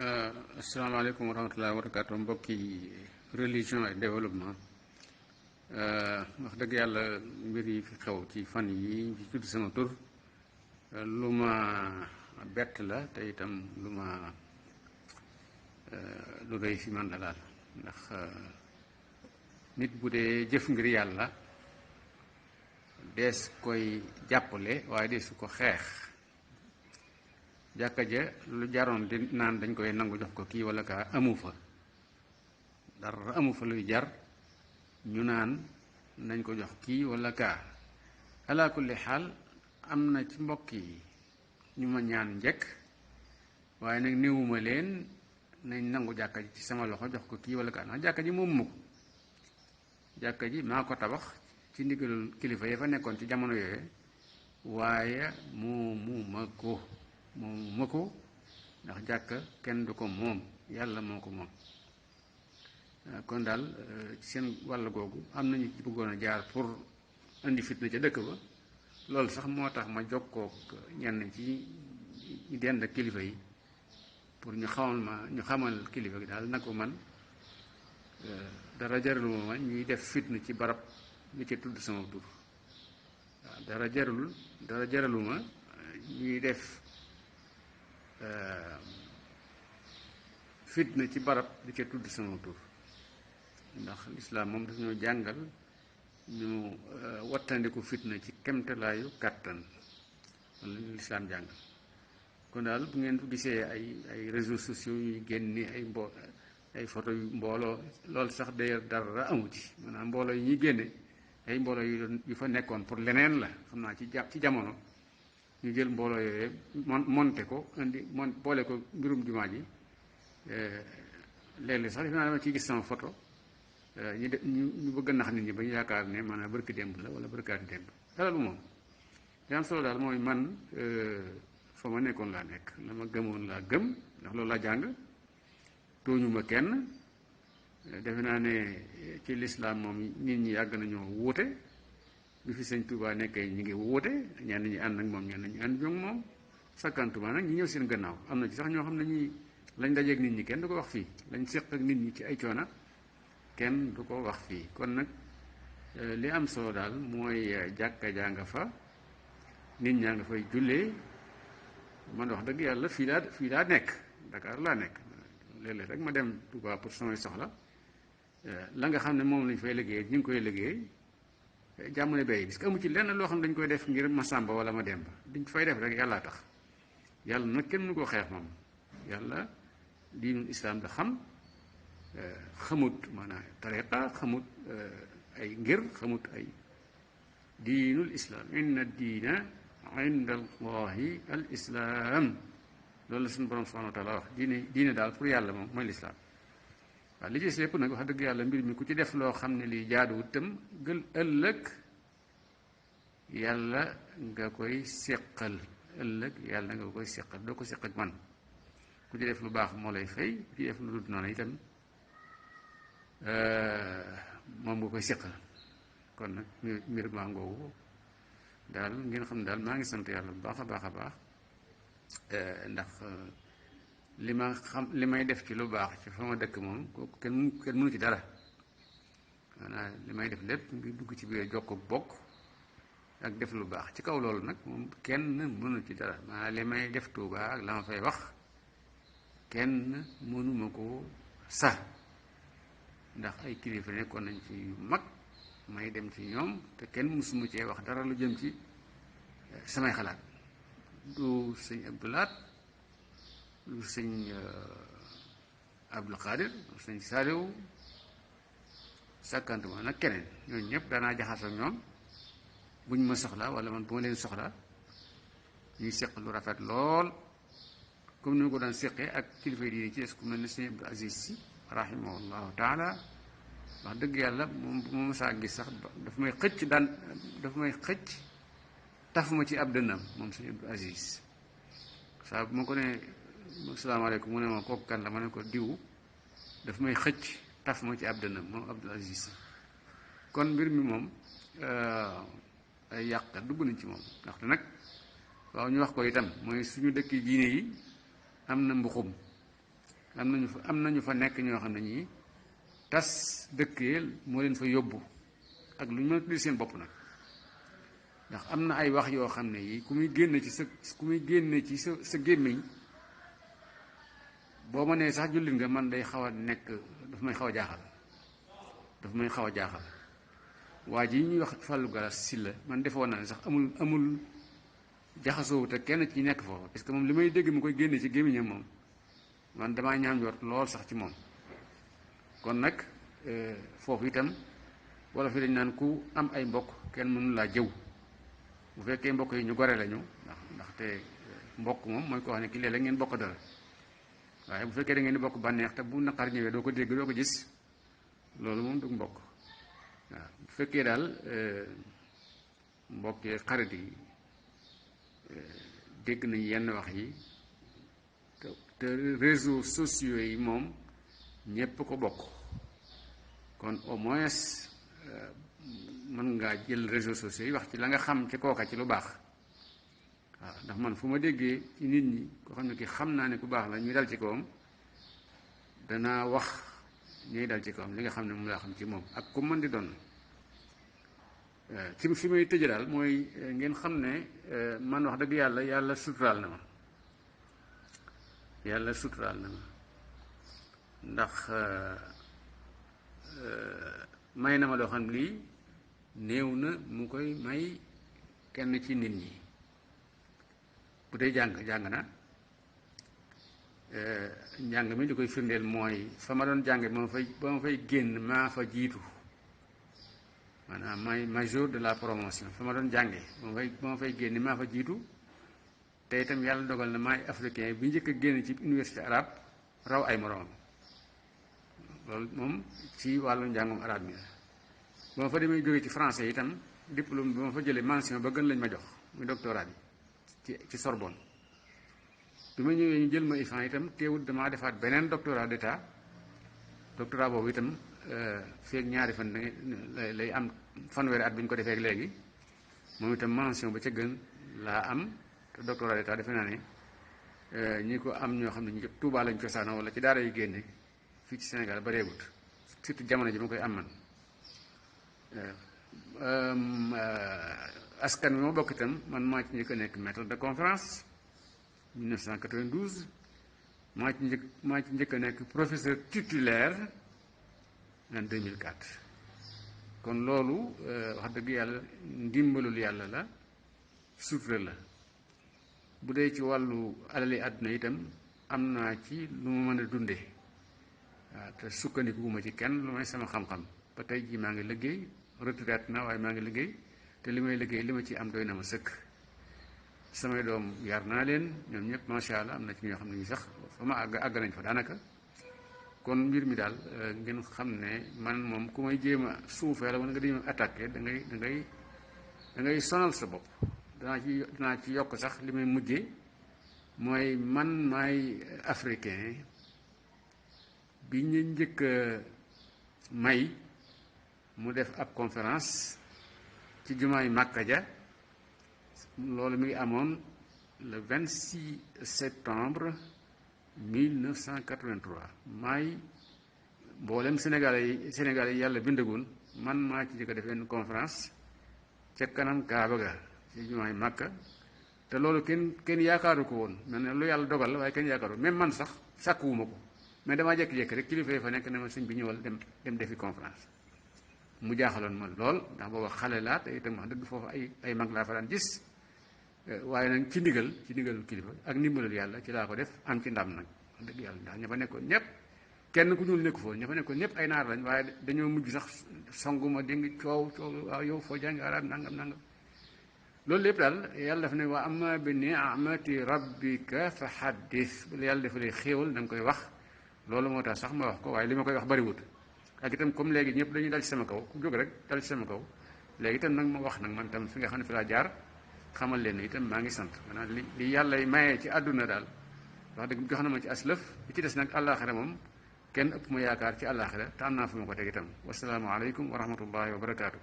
asalaamaaleykum wa rahmatullahi wa barakaatu mbokki religion et développement. Wax dëgg yàlla mbir yi fi xew ci fan yi ci tudd sama tur lu ma bett la te itam lu rëy fi man la daal ndax nit bu dee jëf ngir yàlla dees koy jàppale waaye deesu ko xeex. jàkka ja lu jaroon di naan dañ koy nangu jox ko kii wala kaa amu fa dara amu fa luy jar ñu naan nañ ko jox kii wala kaa ala kulli xaal am na ci mbokk yi ñu ma ñaan njëkk waaye nag néewuma leen nañ nangu jàkka ji ci sama loxo jox ko kii wala kaa ndax jàkka ji moom ma ko jàkka ji maa ko tabax ci ndigalul kilifa ya fa nekkoon ci jamono yooyu waaye moomu ma ko ndax jàkka kenn du ko moom yàlla moo ko moom. kon daal ci seen wàll googu am nañu ci bëggoon a jaar pour indi fitna ca dëkk ba loolu sax moo tax ma jokkook ñenn ci ñu dend kilifa yi pour ñu xamal kilifa gi daal na ko man dara jaraluma ma ñuy def fitna ci barab li ci tudd sama tur waaw dara jaraluma ñuy def fitna ci barab di ca tudd sama tur ndax lislaam moom daf ñoo jàngal ñu wattandiku fitna ci kemtalaayu kàttan loolu lañu lislaam jàngal. kon daal bu ngeen gisee ay réseaux sociaux yuy génne ay photo yu mbooloo loolu sax d'ailleurs dara amu ci maanaam mbooloo yi ñuy génne ay mbooloo yu fa nekkoon pour leneen la xam naa ci jamono ñu jël mbooloo yooyu monté ko boole ko mbirum jumaa ji léeg-léeg sax defe naa dama ciy gis sama photo ñu bëgg a nax nit ñi ba ñu yaakaar ne maanaam barki démb la wala barkaati démb dara lu moom li am solo daal mooy man fa ma nekkoon laa nekk la ma gëmoon laa gëm ndax loolu laa jàng tooñuma kenn defe naa ne ci lislaam moom nit ñi yàgg nañoo wuute bi fi sëñ Touba nekkee ñi ngi wuute ñenn ñi ànd ak moom ñenn ñi ànd ñoom moom sakkantuma nag ñi ñëw seen gannaaw am na ci sax ñoo xam ne ñi lañ dajeeg nit ñi kenn du ko wax fii lañ séq ak nit ñi ci ay coona kenn du ko wax fii kon nag li am solo daal mooy jàkka jaa nga fa nit ñaa nga fay jullee man wax dëgg yàlla fii laa nekk Dakar laa nekk léeg-léeg rek ma dem Touba pour samay soxla la nga xam ne moom lañ fay liggéey ñu ngi koy liggéey jàmmune bay parce que amu ci lenn loo xam ne dañ koy def ngir ma sàmba wala ma demba diñ fay def rek yàllaa tax yàlla nag kenn mënu koo xeex moom yàlla diinul islaam da xamut maanaam tariqa xamut ay ngir xamut ay diinul islaam inna diina inda allahi al islaam loolu la suñu borom subhanahu wa taala wax diine daal pour yàlla moom mooy lislaam waaw li ci lépp nag wax dëgg yàlla mbir mi ku ci def loo xam ne lii jaaduwut tam ëllëg yàlla nga koy séqal doo ko séq ak man ku ci def lu baax moo lay fay ku ci def lu dul noonu itam moom nga koy séqal kon nag mbir maa ngoogu daal ngeen xam ne daal maa ngi sant yàlla bu baax a baax a baax ndax li may def ci lu baax ci fa ma dëkk moom kooku kenn mënu ci dara maanaam li may def lépp ngi dugg ci biir jokk bokk ak def lu baax ci kaw loolu nag moom kenn mënu ci dara maanaam li may def Tuubaa ak la ma fay wax kenn mënuma ko sax ndax ay kilifa nekkoon nañ ci yu mag may dem ci ñoom te kenn mësuma cee wax dara lu jëm ci samay xalaat du sëñ Abdoulaat lu sëñ Abdul Xaadir lu sëñ Saaliw sàkkantuma nag keneen ñooñu ñëpp daanaa jaxasoo ak ñoom buñ ma soxla wala man bu ma leen soxla ñuy seq lu rafet lool comme ni ma ko daan seqee ak kilifa yi ci des ku mel ne sëñ Abdou Aziz Si rahimahullahu taala wax dëgg yàlla moom bu ma masaa gis sax daf may xëcc taf ma ci ab dënnam moom sëñ Abdou Aziz saa bu ma ko ne asalaamaaleykum mu ne ma kooku kan la ma ne ko diw daf may xëcc taf ma ci ab dënnam moom Abdou Aziz kon mbir mi moom ay yàq dugg nañ ci moom ndaxte nag waaw ñu wax ko itam mooy suñu dëkk diine yi am na mbuxum am nañu fa nekk ñoo xam ne ñii tas dëkkee moo leen fa yóbbu ak lu ñu mën a tuddi seen bopp nag ndax am na ay wax yoo xam ne yi ku muy génne ci sa gémmiñ boo ma nee sax jullit nga man day xaw a nekk dafa may xaw a jaaxal waa ji ñuy wax Fallou Galass Sylla man defoon naa ne sax amul jaxasoo te kenn ci nekk foofu parce que moom li may dégg mu koy génne ci gémmiñam moom man damaa ñaam jot lool sax ci moom kon nag foofu itam wala fi dañ naan ku am ay mbokk kenn mënu laa jëw bu fekkee mbokk yi ñu gore lañu ndaxte mbokk moom mooy koo xam ne ki léeg-léeg ngeen bokk dara waaye bu fekkee da ngeen di bokk bànneex te bu naqar ñëwee doo ko dégg doo ko gis loolu moom du mbokk waaw bu fekkee daal mbokk yi xarit yi dégg nañ yenn wax yi te réseaux sociaux yi moom ñépp ko bokk kon au moins mën ngaa jël réseaux sociaux yi wax ci la nga xam ci kooka ci lu baax waaw ndax man fu ma déggee ci nit ñi koo xam ne ki xam naa ne ku baax la ñuy dal ci kawam danaa wax ñuy dal ci kawam li nga xam ne moom laa xam ci moom ak ku mën di doon ci fi may tëje daal mooy ngeen xam ne man wax dëgg yàlla suturaal na ma ndax may na ma loo xam ne lii néew na mu koy may kenn ci nit ñi bu dee jàng na njàng mi li koy firndeel mooy fa ma doon jànge ba ma fay génn maa fa jiitu maanaam may major de la promotion fa ma doon jànge ba ma fay génn maa fa jiitu te itam yàlla dogal na maay africain bi njëkk a génn ci université arabe raw ay moroomam loolu moom ci wàllu njàngum arabe mi la ba ma fa demee jóge ci français itam diplôme bi ma fa jëlee mention ba gën lañ ma jox muy doctorat bi ci Sorbonne bi ma ñëwee ñu jël ma IFAN itam teewul damaa defaat beneen doctorat d'état doctorat boobu itam feeg ñaari fan lay am fanweeri at bi ñu ko defee léegi moom itam mention ba ca gën laa am te doctorat d'état defe naa ne ñi ko am ñoo xam ne ñu Tuubaa lañ cosaanoo wala ci daara yu génne fii ci Sénégal bareegut surtout jamono ji ma koy am man askan wi ma bokk itam man maa ci njëkk a nekk maître de conférence 1992 maa ci njëkk a nekk professeur titulaire en 2004 kon loolu wax dëgg yàlla ndimbalul yàlla la sutura la bu dee ci wàllu alali àdduna itam am naa ci lu ma mën a dunde waaw te sukkandikuwuma ci kenn lu may sama xam-xam ba tey jii maa ngi liggéey retraite na waaye maa ngi liggéey te li may liggéey li ma ci am doy na ma sëkk samay doom yar naa leen ñoom ñëpp macha allah am na ci ñoo xam ne ñu sax fa ma àgg nañ fa daanaka kon mbir mi daal ngeen xam ne man moom ku may jéem a suufee la wala nga di attaqué da ngay sonal sa bopp danaa ci yokk sax li may mujjee mooy man maay africain bi ñu njëkk may mu def ab conférence ci jumaay Màkka ja loolu mi ngi amoon le 26 septembre 1983 maay mboolem Sénégal yi yàlla bindagun man maa ci njëkk a def benn conférence ca kanam Kaaba ga ci jumaay Màkka te loolu kenn yaakaaru ko woon mel ne lu yàlla dogal la waaye kenn yaakaaru même man sax sàkkuwuma ko mais damaa jékki-jékki rek kilifa yi fa nekk ne ma sëñ bi ñëwal dem defi conférence mu jaaxaloon ma lool ndax booba xale laa te itam wax dëgg foofu ay mag laa fa daan gis waaye nag ci ndigalul kilifa ak ndimbalul yàlla ci laa ko def am ci ndam nag wax dëgg yàlla ndax ña fa nekkoon ñëpp kenn ku ñuul nekku foofu ña fa nekkoon ñëpp ay naar lañ waaye dañoo mujj sax songuma dégg coow waaw yow foo jàng arab nangam loolu lépp daal yàlla daf ne wa amma bi ni'mati rabbika fa haddith bu la yàlla defalee xéewal da nga koy wax loolu moo tax sax ma wax ko waaye li ma koy wax bariwut ak itam comme léegi ñëpp dañuy dal ci sama kaw ku jóg rek dal ci sama kaw léegi itam nag ma wax nag man tam fi nga xam ne fi laa jaar xamal leen itam maa ngi sant maanaam li yàlla mayee ci àdduna daal wax dëgg jox na ma ci aslëf li ci des nag àllaaxira moom kenn ëpp ma yaakaar ci àllaaxira te am naa fu ma ko teg itam wasalaamu aleykum wa rahmatullahi wa barakaatu.